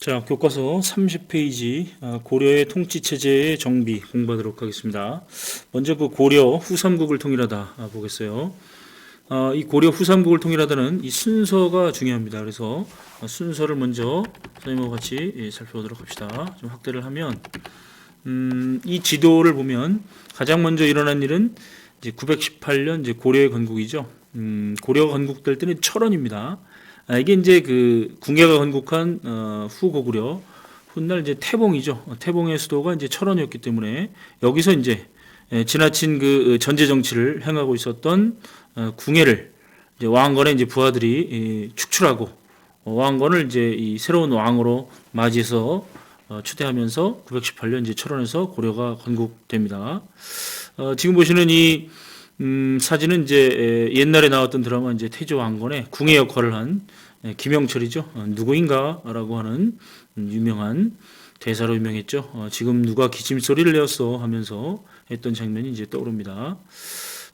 자, 교과서 30페이지 고려의 통치체제의 정비 공부하도록 하겠습니다. 먼저 그 고려 후삼국을 통일하다 보겠어요. 이 고려 후삼국을 통일하다는 이 순서가 중요합니다. 그래서 순서를 먼저 선생님과 같이 살펴보도록 합시다. 좀 확대를 하면 이 지도를 보면 가장 먼저 일어난 일은 이제 918년 이제 고려의 건국이죠. 고려가 건국될 때는 철원입니다. 이게 이제 그 궁예가 건국한 후고구려 훗날 이제 태봉이죠. 태봉의 수도가 이제 철원이었기 때문에 여기서 이제 지나친 그 전제 정치를 행하고 있었던 궁예를 이제 왕건의 이제 부하들이 축출하고 왕건을 이제 이 새로운 왕으로 맞이해서 추대하면서 918년 이제 철원에서 고려가 건국됩니다. 지금 보시는 이 사진은 이제 옛날에 나왔던 드라마 이제 태조 왕건의 궁예 역할을 한 김영철이죠. 누구인가라고 하는 유명한 대사로 유명했죠. 지금 누가 기침 소리를 내었어 하면서 했던 장면이 이제 떠오릅니다.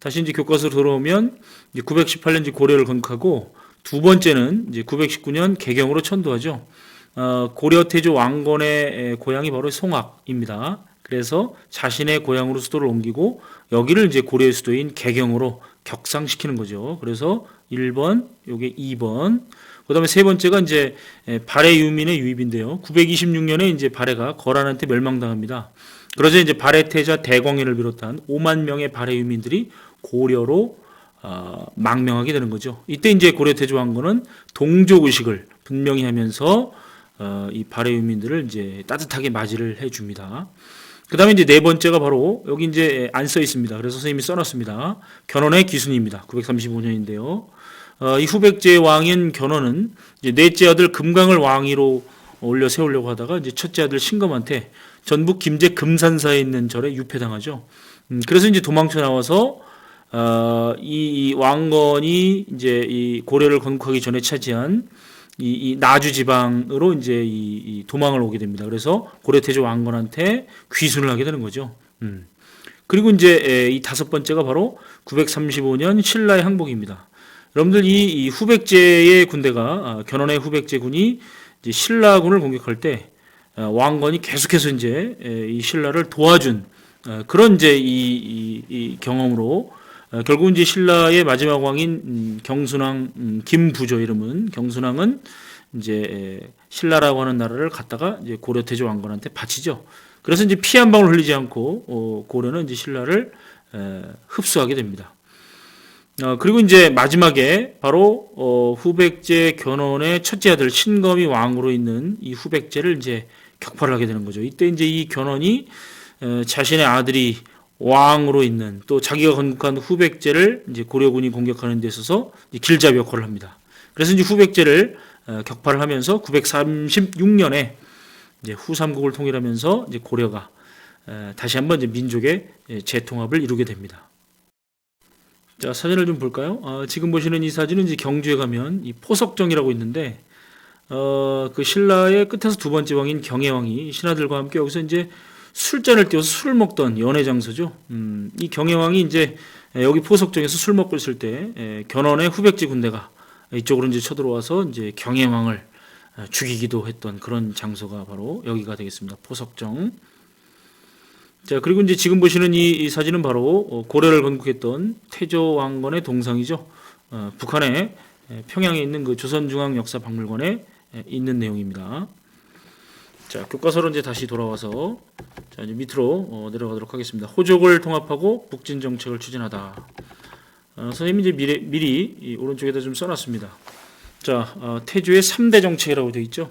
다시 이제 교과서로 돌아오면 이제 918년 이제 고려를 건국하고 두 번째는 이제 919년 개경으로 천도하죠. 고려 태조 왕건의 고향이 바로 송악입니다. 그래서 자신의 고향으로 수도를 옮기고 여기를 이제 고려의 수도인 개경으로 격상시키는 거죠. 그래서 1번, 요게 2번. 그다음에 세 번째가 이제 발해 유민의 유입인데요. 926년에 이제 발해가 거란한테 멸망당합니다. 그러자 이제 발해 태자 대광현을 비롯한 5만 명의 발해 유민들이 고려로 망명하게 되는 거죠. 이때 이제 고려 태조 왕건은 동족 의식을 분명히 하면서 이 발해 유민들을 이제 따뜻하게 맞이를 해줍니다. 그 다음에 이제 네 번째가 바로 여기 이제 안 써 있습니다. 그래서 선생님이 써놨습니다. 견훤의 기순입니다. 935년인데요. 이 후백제 왕인 견훤은 이제 넷째 아들 금강을 왕위로 올려 세우려고 하다가 이제 첫째 아들 신검한테 전북 김제 금산사에 있는 절에 유폐당하죠. 그래서 이제 도망쳐 나와서 이 왕건이 이제 이 고려를 건국하기 전에 차지한 이 나주 지방으로 이제 이 도망을 오게 됩니다. 그래서 고려 태조 왕건한테 귀순을 하게 되는 거죠. 그리고 이제 이 다섯 번째가 바로 935년 신라의 항복입니다. 여러분들 이 후백제의 군대가 견훤의 후백제군이 이제 신라군을 공격할 때 왕건이 계속해서 이제 이 신라를 도와준 그런 이제 이 경험으로 결국 이제 신라의 마지막 왕인 경순왕 김부조 이름은 경순왕은 이제 신라라고 하는 나라를 갖다가 이제 고려 태조 왕건한테 바치죠. 그래서 이제 피 한 방울 흘리지 않고 고려는 이제 신라를 흡수하게 됩니다. 그리고 이제 마지막에 바로 후백제 견훤의 첫째 아들 신검이 왕으로 있는 이 후백제를 이제 격파를 하게 되는 거죠. 이때 이제 이 견훤이 자신의 아들이 왕으로 있는 또 자기가 건국한 후백제를 이제 고려군이 공격하는 데 있어서 길잡이 역할을 합니다. 그래서 이제 후백제를 격파를 하면서 936년에 이제 후삼국을 통일하면서 이제 고려가 다시 한번 이제 민족의 재통합을 이루게 됩니다. 자, 사진을 좀 볼까요? 지금 보시는 이 사진은 이제 경주에 가면 이 포석정이라고 있는데 그 신라의 끝에서 두 번째 왕인 경혜왕이 신하들과 함께 여기서 이제 술잔을 띄워서 술을 먹던 연회 장소죠. 이 경혜왕이 이제 여기 포석정에서 술 먹고 있을 때 견훤의 후백제 군대가 이쪽으로 이제 쳐들어와서 이제 경혜왕을 죽이기도 했던 그런 장소가 바로 여기가 되겠습니다. 포석정. 자, 그리고 이제 지금 보시는 이 사진은 바로 고려를 건국했던 태조 왕건의 동상이죠. 북한의 평양에 있는 그 조선중앙역사박물관에 있는 내용입니다. 자, 교과서로 이제 다시 돌아와서 자, 이제 밑으로 내려가도록 하겠습니다. 호족을 통합하고 북진 정책을 추진하다. 선생님이 이제 미리 이 오른쪽에다 좀 써놨습니다. 자, 태조의 3대 정책이라고 되어 있죠.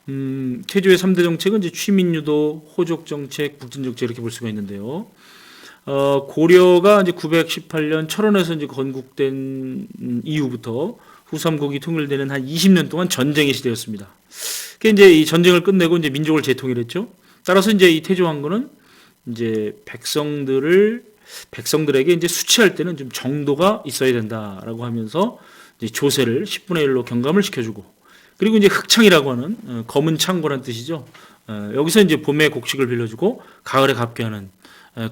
태조의 3대 정책은 이제 취민유도, 호족 정책, 북진 정책 이렇게 볼 수가 있는데요. 고려가 이제 918년 철원에서 이제 건국된 이후부터 후삼국이 통일되는 한 20년 동안 전쟁의 시대였습니다. 그 이제 이 전쟁을 끝내고 이제 민족을 재통일했죠. 따라서 이제 이 태조 왕건은 이제 백성들에게 이제 수치할 때는 좀 정도가 있어야 된다라고 하면서 이제 조세를 10분의 1로 경감을 시켜주고, 그리고 이제 흑창이라고 하는 검은 창고란 뜻이죠. 여기서 이제 봄에 곡식을 빌려주고 가을에 갚게 하는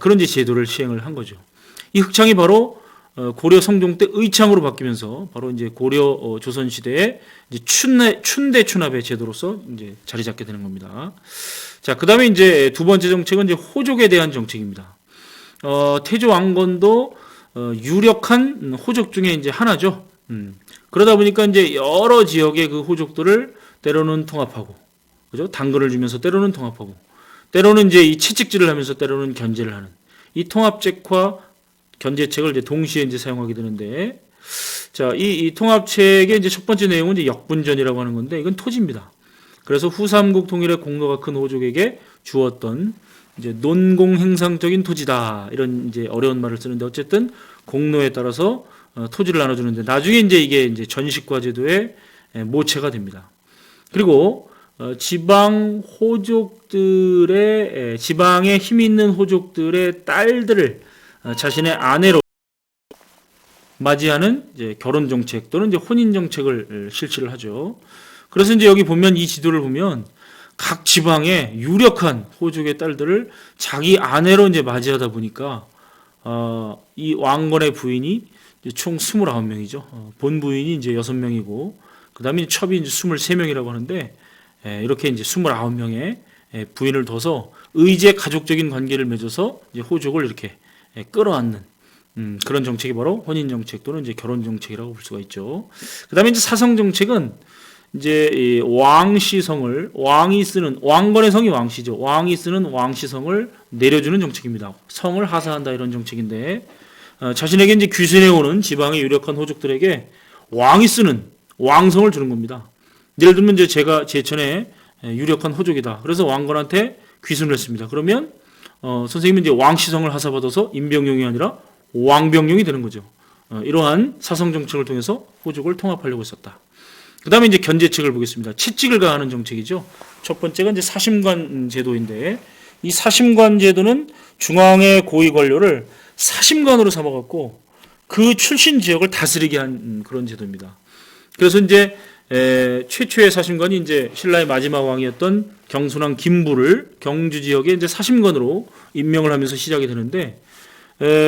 그런 이제 제도를 시행을 한 거죠. 이 흑창이 바로 고려 성종 때 의창으로 바뀌면서 바로 이제 고려 조선 시대의 이제 춘대 춘합의 제도로서 이제 자리 잡게 되는 겁니다. 자, 그다음에 이제 두 번째 정책은 이제 호족에 대한 정책입니다. 태조 왕건도 유력한 호족 중에 이제 하나죠. 그러다 보니까 이제 여러 지역의 그 호족들을 때로는 통합하고, 그죠? 당근을 주면서 때로는 통합하고, 때로는 이제 이 채찍질을 하면서 때로는 견제를 하는 이 통합책과 견제책을 이제 동시에 이제 사용하게 되는데, 자, 이 통합책의 이제 첫 번째 내용은 이제 역분전이라고 하는 건데, 이건 토지입니다. 그래서 후삼국 통일의 공로가 큰 호족에게 주었던 이제 논공행상적인 토지다, 이런 이제 어려운 말을 쓰는데, 어쨌든 공로에 따라서 토지를 나눠주는데, 나중에 이제 이게 전식과 제도의 모체가 됩니다. 그리고 지방 호족들의, 지방에 힘 있는 호족들의 딸들을 자신의 아내로 맞이하는 이제 결혼 정책 또는 이제 혼인 정책을 실시를 하죠. 그래서 이제 여기 보면, 이 지도를 보면 각 지방의 유력한 호족의 딸들을 자기 아내로 이제 맞이하다 보니까 이 왕건의 부인이 이제 총 29명이죠. 본 부인이 이제 6명이고, 그다음에 첩이 이제 23명이라고 하는데, 이렇게 이제 29명의 부인을 둬서 의제 가족적인 관계를 맺어서 이제 호족을 이렇게 끌어안는 그런 정책이 바로 혼인 정책 또는 이제 결혼 정책이라고 볼 수가 있죠. 그다음에 이제 사성 정책은 이제 이 왕시성을, 왕이 쓰는, 왕건의 성이 왕시죠. 왕이 쓰는 왕시성을 내려주는 정책입니다. 성을 하사한다, 이런 정책인데, 자신에게 이제 귀순해 오는 지방의 유력한 호족들에게 왕이 쓰는 왕성을 주는 겁니다. 예를 들면 이제 제가 제천에 유력한 호족이다. 그래서 왕건한테 귀순을 했습니다. 그러면 선생님은 이제 왕시성을 하사받아서 임병용이 아니라 왕병용이 되는 거죠. 이러한 사성 정책을 통해서 호족을 통합하려고 했었다. 그다음에 이제 견제책을 보겠습니다. 채찍을 가하는 정책이죠. 첫 번째가 이제 사심관 제도인데, 이 사심관 제도는 중앙의 고위 관료를 사심관으로 삼아갖고 그 출신 지역을 다스리게 한 그런 제도입니다. 그래서 이제 최초의 사심관이 이제 신라의 마지막 왕이었던 경순왕 김부를 경주 지역에 이제 사심관으로 임명을 하면서 시작이 되는데,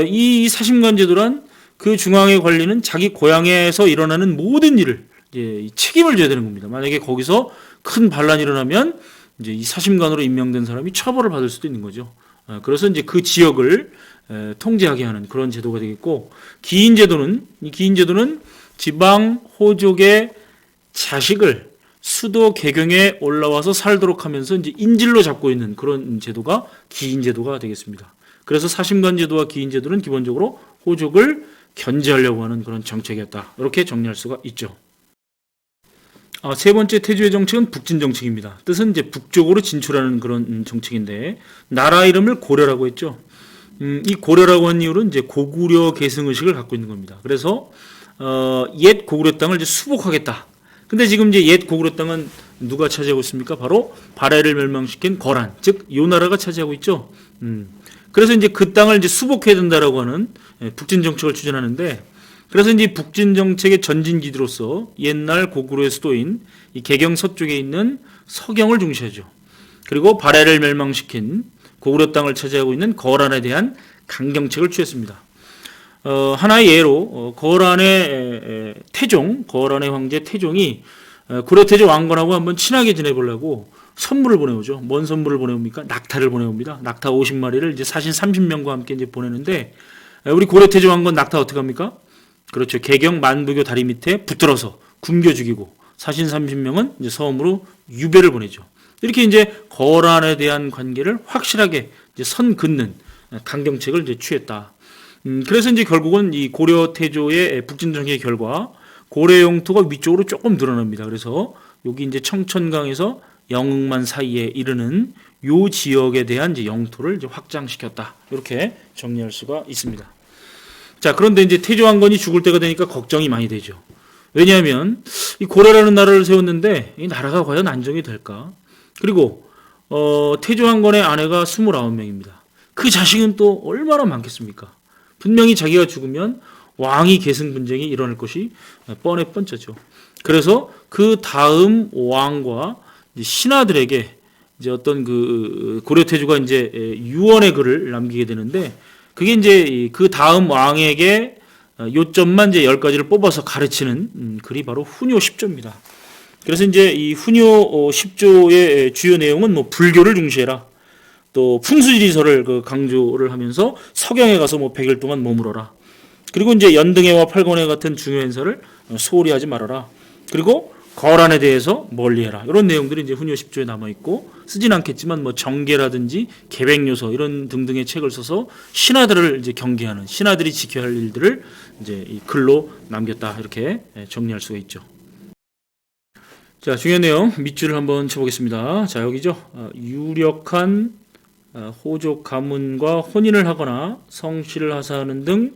이 사심관 제도란 그 중앙의 관리는 자기 고향에서 일어나는 모든 일을 이제 책임을 져야 되는 겁니다. 만약에 거기서 큰 반란이 일어나면 이제 이 사심관으로 임명된 사람이 처벌을 받을 수도 있는 거죠. 그래서 이제 그 지역을 통제하게 하는 그런 제도가 되겠고, 기인제도는, 이 기인제도는 지방 호족의 자식을 수도 개경에 올라와서 살도록 하면서 이제 인질로 잡고 있는 그런 제도가 기인제도가 되겠습니다. 그래서 사심관 제도와 기인제도는 기본적으로 호족을 견제하려고 하는 그런 정책이었다, 이렇게 정리할 수가 있죠. 세 번째 태조의 정책은 북진 정책입니다. 뜻은 이제 북쪽으로 진출하는 그런 정책인데, 나라 이름을 고려라고 했죠. 이 고려라고 한 이유는 이제 고구려 계승 의식을 갖고 있는 겁니다. 그래서 옛 고구려 땅을 이제 수복하겠다. 근데 지금 이제 옛 고구려 땅은 누가 차지하고 있습니까? 바로 발해를 멸망시킨 거란, 즉 요 나라가 차지하고 있죠. 그래서 이제 그 땅을 이제 수복해야 된다라고 하는 북진 정책을 추진하는데, 그래서 이제 북진 정책의 전진기지로서 옛날 고구려의 수도인 이 개경 서쪽에 있는 서경을 중시하죠. 그리고 발해를 멸망시킨 고구려 땅을 차지하고 있는 거란에 대한 강경책을 취했습니다. 하나의 예로 거란의 태종, 거란의 황제 태종이 고려태조 왕건하고 한번 친하게 지내보려고 선물을 보내오죠. 뭔 선물을 보내옵니까? 낙타를 보내옵니다. 낙타 50마리를 이제 사신 30명과 함께 이제 보내는데, 우리 고려태조 왕건 낙타 어떻게 합니까? 그렇죠. 개경 만부교 다리 밑에 붙들어서 굶겨 죽이고, 사신 30명은 이제 섬으로 유배를 보내죠. 이렇게 이제 거란에 대한 관계를 확실하게 이제 선 긋는 강경책을 이제 취했다. 그래서 이제 결국은 이 고려 태조의 북진 정책의 결과 고려 영토가 위쪽으로 조금 늘어납니다. 그래서 여기 이제 청천강에서 영흥만 사이에 이르는 요 지역에 대한 이제 영토를 이제 확장시켰다. 이렇게 정리할 수가 있습니다. 자, 그런데 이제 태조 왕건이 죽을 때가 되니까 걱정이 많이 되죠. 왜냐하면 이 고려라는 나라를 세웠는데 이 나라가 과연 안정이 될까? 그리고 태조 왕건의 아내가 29명입니다. 그 자식은 또 얼마나 많겠습니까? 분명히 자기가 죽으면 왕위 계승 분쟁이 일어날 것이 뻔해 뻔쩌죠. 그래서 그 다음 왕과 신하들에게 이제 어떤 그 고려 태조가 이제 유언의 글을 남기게 되는데, 그게 이제 그 다음 왕에게 요점만 이제 10가지를 뽑아서 가르치는 글이 바로 훈요 10조입니다. 그래서 이제 이 훈요 10조의 주요 내용은 뭐 불교를 중시해라. 또 풍수지리설을 강조를 하면서 석양에 가서 뭐 100일 동안 머물어라. 그리고 이제 연등해와 팔권해 같은 중요 행사를 소홀히 하지 말아라. 그리고 거란에 대해서 멀리해라. 이런 내용들이 이제 훈요 10조에 남아 있고, 쓰진 않겠지만 뭐 정계라든지 계백요소 이런 등등의 책을 써서 신하들을 이제 경계하는, 신하들이 지켜야 할 일들을 이제 이 글로 남겼다. 이렇게 정리할 수가 있죠. 자, 중요한 내용 밑줄을 한번 쳐보겠습니다. 자, 여기죠. 유력한 호족 가문과 혼인을 하거나 성씨를 하사하는 등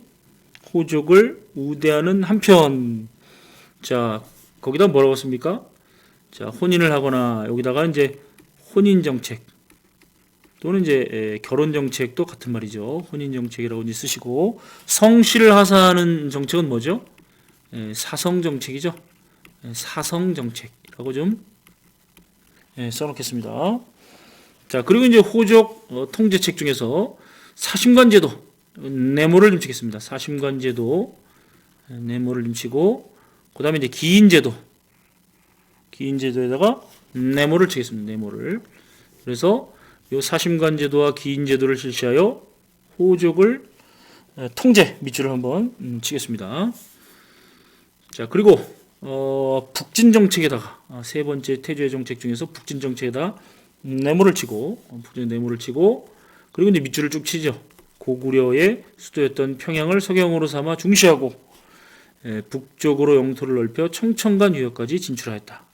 호족을 우대하는 한편, 자, 거기다 뭐라고 씁니까? 자, 혼인을 하거나, 여기다가 이제 혼인 정책 또는 이제 결혼 정책도 같은 말이죠. 혼인 정책이라고 이제 쓰시고, 성씨를 하사하는 정책은 뭐죠? 사성 정책이죠. 사성 정책이라고 좀 써놓겠습니다. 자, 그리고 이제 호족 통제책 중에서 사심관제도, 네모를 좀 치겠습니다. 사심관제도, 네모를 좀 치고, 그 다음에 이제 기인제도, 기인제도에다가 네모를 치겠습니다. 네모를. 그래서 이 사심관제도와 기인제도를 실시하여 호족을 통제, 밑줄을 한번 치겠습니다. 자, 그리고 북진정책에다가 세 번째 태조의 정책 중에서 북진정책에다 네모를 치고, 네모를 치고, 그리고 이제 밑줄을 쭉 치죠. 고구려의 수도였던 평양을 서경으로 삼아 중시하고, 북쪽으로 영토를 넓혀 청천간 유역까지 진출하였다.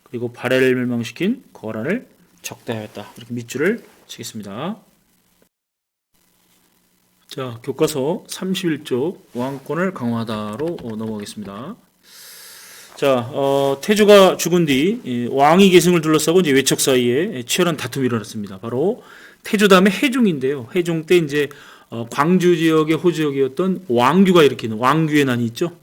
그리고 발해를 멸망시킨 거란을 적대하였다. 이렇게 밑줄을 치겠습니다. 자, 교과서 31쪽 왕권을 강화하다로 넘어가겠습니다. 자, 태조가 죽은 뒤 왕위 계승을 둘러싸고 이제 외척 사이에 치열한 다툼이 일어났습니다. 바로 태조 다음에 해종인데요. 해종 때 이제 광주 지역의 호지역이었던 왕규가 일으키는 왕규의 난이 있죠.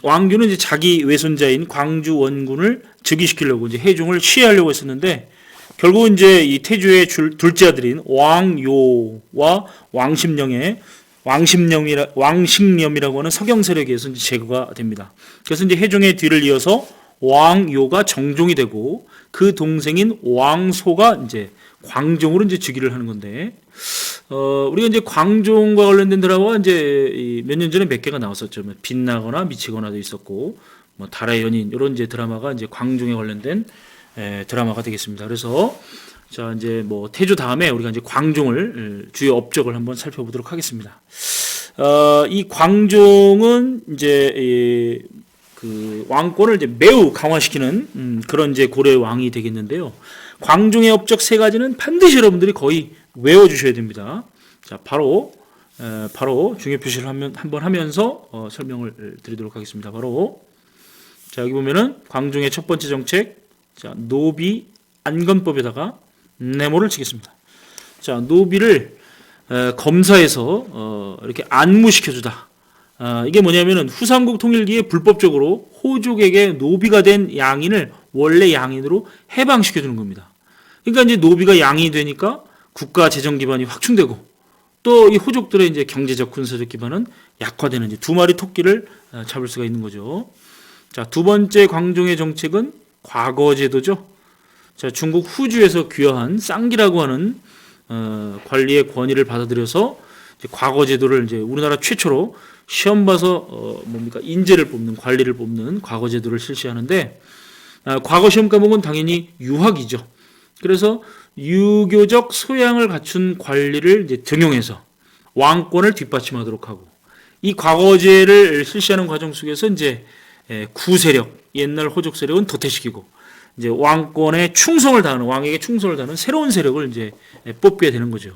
왕규는 이제 자기 외손자인 광주 원군을 즉위시키려고 이제 해종을 시해하려고 했었는데, 결국 이제 이 태조의 둘째 아들인 왕요와 왕식념이라고 하는 서경 세력에 의해서 이제 제거가 됩니다. 그래서 이제 해종의 뒤를 이어서 왕요가 정종이 되고, 그 동생인 왕소가 이제 광종으로 이제 즉위를 하는 건데, 우리가 이제 광종과 관련된 드라마가 이제 몇 년 전에 몇 개가 나왔었죠. 빛나거나 미치거나도 있었고, 뭐 달의 연인 이런 이제 드라마가 이제 광종에 관련된 드라마가 되겠습니다. 그래서 자, 이제 뭐 태조 다음에 우리가 이제 광종을 주요 업적을 한번 살펴보도록 하겠습니다. 이 광종은 이제 그 왕권을 이제 매우 강화시키는 그런 이제 고려의 왕이 되겠는데요. 광종의 업적 세 가지는 반드시 여러분들이 거의 외워주셔야 됩니다. 자, 바로 중요 표시를 한번 하면서 설명을 드리도록 하겠습니다. 바로 자, 여기 보면은 광종의 첫 번째 정책, 자, 노비 안건법에다가 네모를 치겠습니다. 자, 노비를 검사해서 이렇게 안무시켜주다. 이게 뭐냐면은 후삼국 통일기에 불법적으로 호족에게 노비가 된 양인을 원래 양인으로 해방시켜주는 겁니다. 그러니까 이제 노비가 양이 되니까 국가 재정 기반이 확충되고, 또 이 호족들의 이제 경제적 군사적 기반은 약화되는 이제 두 마리 토끼를 잡을 수가 있는 거죠. 자, 두 번째 광종의 정책은 과거제도죠. 자, 중국 후주에서 귀화한 쌍기라고 하는 관리의 권위를 받아들여서 이제 과거제도를 이제 우리나라 최초로 시험 봐서 인재를 뽑는, 관리를 뽑는 과거제도를 실시하는데, 과거 시험 과목은 당연히 유학이죠. 그래서 유교적 소양을 갖춘 관리를 이제 등용해서 왕권을 뒷받침하도록 하고, 이 과거제를 실시하는 과정 속에서 이제 구세력, 옛날 호족 세력은 도태시키고, 이제 왕권에 충성을 다하는, 왕에게 충성을 다하는 새로운 세력을 이제 뽑게 되는 거죠.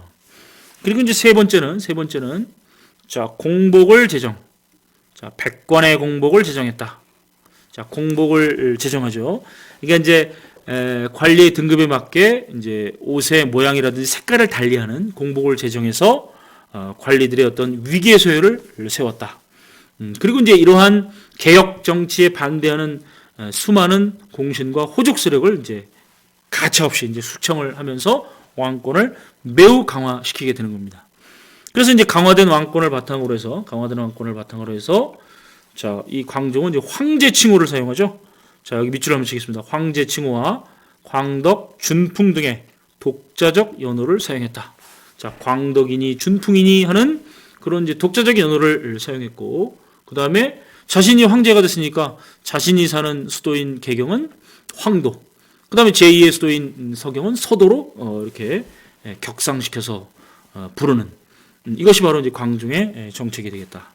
그리고 이제 세 번째는 자, 공복을 제정. 자, 100관의 공복을 제정했다. 자, 공복을 제정하죠. 이게 이제 관리의 등급에 맞게 이제 옷의 모양이라든지 색깔을 달리하는 공복을 제정해서 관리들의 어떤 위계 소요를 세웠다. 그리고 이제 이러한 개혁 정치에 반대하는 수많은 공신과 호족 세력을 이제 가차없이 이제 숙청을 하면서 왕권을 매우 강화시키게 되는 겁니다. 그래서 이제 강화된 왕권을 바탕으로 해서 자, 이 광종은 이제 황제 칭호를 사용하죠. 자, 여기 밑줄을 한번 치겠습니다. 황제 칭호와 광덕, 준풍 등의 독자적 연호를 사용했다. 자, 광덕이니 준풍이니 하는 그런 이제 독자적 연호를 사용했고, 그 다음에 자신이 황제가 됐으니까 자신이 사는 수도인 개경은 황도, 그 다음에 제2의 수도인 서경은 서도로 이렇게 격상시켜서 부르는, 이것이 바로 이제 광종의 정책이 되겠다.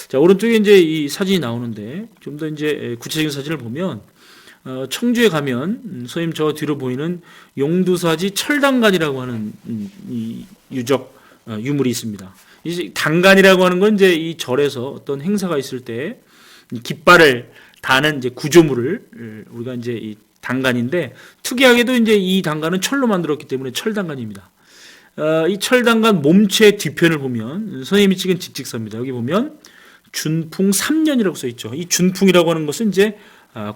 자, 오른쪽에 이제 이 사진이 나오는데 좀 더 이제 구체적인 사진을 보면 청주에 가면 선생님 저 뒤로 보이는 용두사지 철당간이라고 하는 이 유적 유물이 있습니다. 이 당간이라고 하는 건 이제 이 절에서 어떤 행사가 있을 때 깃발을 다는 이제 구조물을 우리가 이제 이 당간인데, 특이하게도 이제 이 당간은 철로 만들었기 때문에 철당간입니다. 이 철당간 몸체 뒤편을 보면 선생님이 찍은 직직서입니다. 여기 보면 준풍 3년이라고 써 있죠. 이 준풍이라고 하는 것은 이제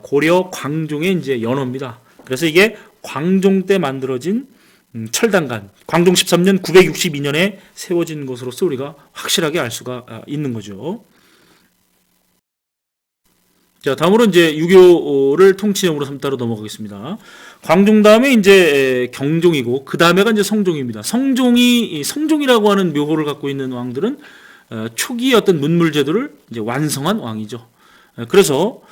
고려 광종의 이제 연호입니다. 그래서 이게 광종 때 만들어진 철당간, 광종 13년 962년에 세워진 것으로서 우리가 확실하게 알 수가 있는 거죠. 자, 다음으로 이제 유교를 통치형으로 삼다로 넘어가겠습니다. 광종 다음에 이제 경종이고, 그 다음에가 이제 성종입니다. 성종이라고 하는 묘호를 갖고 있는 왕들은 초기 어떤 문물제도를 이제 완성한 왕이죠. 그래서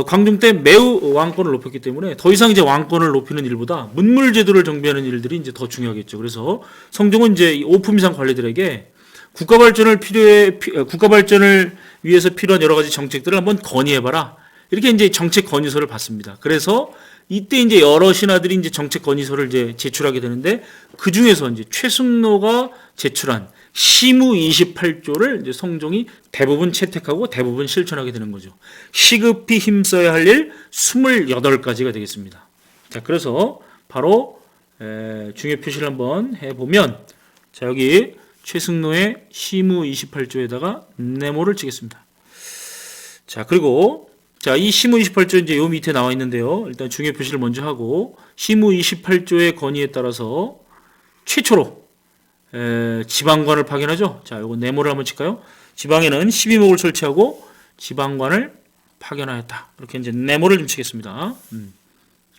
광종 때 매우 왕권을 높였기 때문에 더 이상 이제 왕권을 높이는 일보다 문물제도를 정비하는 일들이 이제 더 중요하겠죠. 그래서 성종은 이제 오품이상 관리들에게 국가 발전을 위해서 필요한 여러 가지 정책들을 한번 건의해봐라, 이렇게 이제 정책 건의서를 받습니다. 그래서 이때 이제 여러 신하들이 이제 정책 건의서를 이제 제출하게 되는데, 그 중에서 이제 최승로가 제출한 시무 28조를 이제 성종이 대부분 채택하고 대부분 실천하게 되는 거죠. 시급히 힘써야 할 일 28가지가 되겠습니다. 자, 그래서 바로 중요 표시를 한번 해보면, 자, 여기 최승로의 시무 28조에다가 네모를 치겠습니다. 자, 그리고 자, 이 시무 28조 이제 요 밑에 나와 있는데요. 일단 중요 표시를 먼저 하고, 시무 28조의 건의에 따라서 최초로 지방관을 파견하죠. 자, 요거 네모를 한번 칠까요? 지방에는 12목을 설치하고 지방관을 파견하였다. 이렇게 이제 네모를 좀 치겠습니다.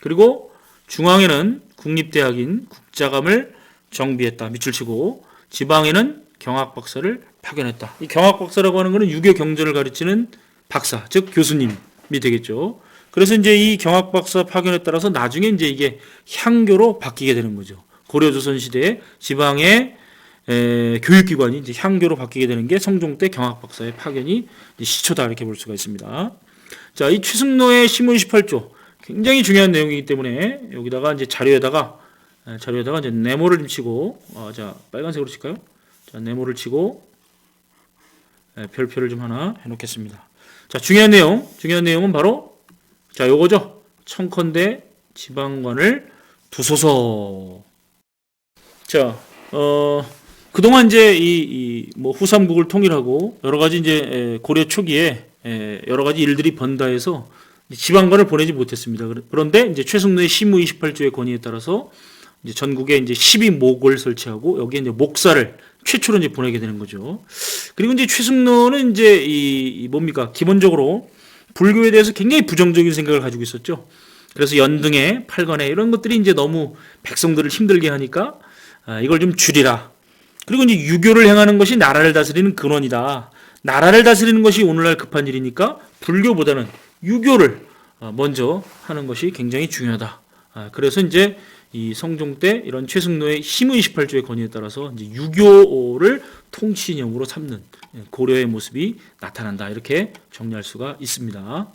그리고 중앙에는 국립대학인 국자감을 정비했다. 밑줄 치고, 지방에는 경학박사를 파견했다. 이 경학박사라고 하는 것은 유교 경전을 가르치는 박사, 즉 교수님이 되겠죠. 그래서 이제 이 경학박사 파견에 따라서 나중에 이제 이게 향교로 바뀌게 되는 거죠. 고려조선 시대에 지방의 교육기관이 이제 향교로 바뀌게 되는 게 성종 때 경학박사의 파견이 시초다, 이렇게 볼 수가 있습니다. 자, 이 최승로의 시무 28조 굉장히 중요한 내용이기 때문에 여기다가 이제 자료에다가 이제 네모를 좀 치고, 자, 빨간색으로 칠까요? 자, 네모를 치고 별표를 좀 하나 해놓겠습니다. 자, 중요한 내용은 바로 자, 요거죠. 청컨대 지방관을 두소서. 자, 그동안 이제 뭐 후삼국을 통일하고 여러 가지 이제 고려 초기에 여러 가지 일들이 번다해서 지방관을 보내지 못했습니다. 그런데 이제 최승로의 시무 28조의 건의에 따라서 이제 전국에 이제 12목을 설치하고 여기에 이제 목사를 최초로 이제 보내게 되는 거죠. 그리고 이제 최승로는 이제 뭡니까? 기본적으로 불교에 대해서 굉장히 부정적인 생각을 가지고 있었죠. 그래서 연등회, 팔관회 이런 것들이 이제 너무 백성들을 힘들게 하니까 이걸 좀 줄이라. 그리고 이제 유교를 행하는 것이 나라를 다스리는 근원이다. 나라를 다스리는 것이 오늘날 급한 일이니까 불교보다는 유교를 먼저 하는 것이 굉장히 중요하다. 그래서 이제 이 성종 때 이런 최승로의 시무 28조의 건의에 따라서 이제 유교를 통치인형으로 삼는 고려의 모습이 나타난다. 이렇게 정리할 수가 있습니다.